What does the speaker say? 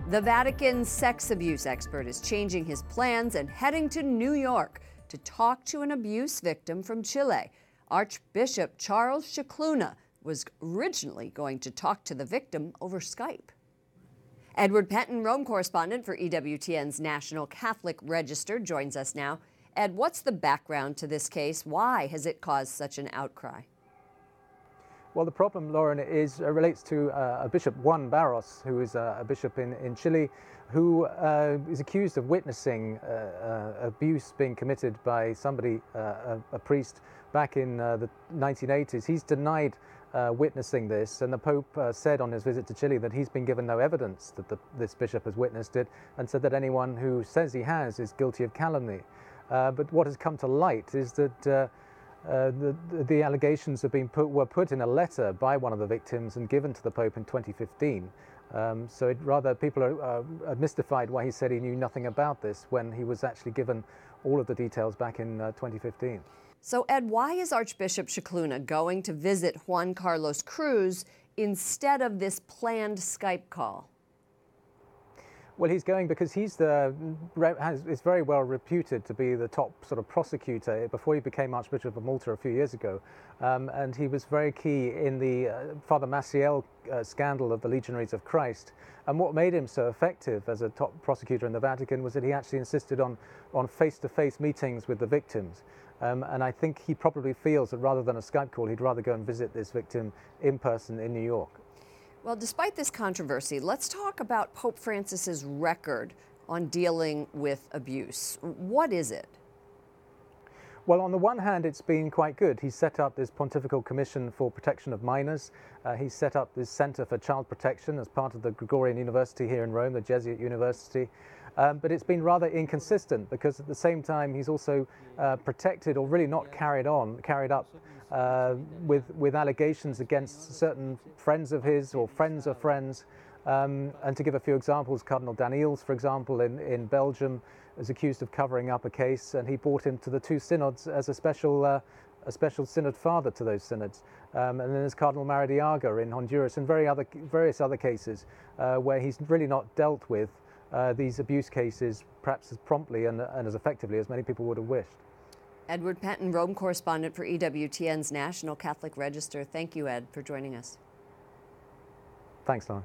The Vatican sex abuse expert is changing his plans and heading to New York to talk to an abuse victim from Chile. Archbishop Charles Scicluna was originally going to talk to the victim over Skype. Edward Pentin, Rome correspondent for EWTN's National Catholic Register, joins us now. Ed, what's the background to this case? Why has it caused such an outcry? Well, the problem, Lauren, relates to a Bishop Juan Barros, who is a bishop in Chile, who is accused of witnessing abuse being committed by somebody, a priest, back in the 1980s. He's denied witnessing this, and the Pope said on his visit to Chile that he's been given no evidence that this bishop has witnessed it, and said that anyone who says he has is guilty of calumny. But what has come to light is that the allegations were put in a letter by one of the victims and given to the Pope in 2015. So people are mystified why he said he knew nothing about this when he was actually given all of the details back in 2015. So Ed, why is Archbishop Scicluna going to visit Juan Carlos Cruz instead of this planned Skype call? Well, he's going because is very well reputed to be the top sort of prosecutor before he became Archbishop of Malta a few years ago. And he was very key in the Father Maciel scandal of the Legionaries of Christ. And what made him so effective as a top prosecutor in the Vatican was that he actually insisted on face-to-face meetings with the victims. And I think he probably feels that rather than a Skype call, he'd rather go and visit this victim in person in New York. Well, despite this controversy, let's talk about Pope Francis's record on dealing with abuse. What is it? Well, on the one hand, it's been quite good. He's set up this Pontifical Commission for Protection of Minors. He's set up this Center for Child Protection as part of the Gregorian University here in Rome, the Jesuit university. But it's been rather inconsistent because at the same time he's also protected or really not carried up with allegations against certain friends of his or friends of friends. And to give a few examples, Cardinal Daniels, for example, in Belgium, is accused of covering up a case, and he brought him to the two synods as a special synod father to those synods. And then there's Cardinal Maradiaga in Honduras and various other cases where he's really not dealt with these abuse cases perhaps as promptly and as effectively as many people would have wished. Edward Pentin, Rome correspondent for EWTN's National Catholic Register. Thank you, Ed, for joining us. Thanks, Lauren.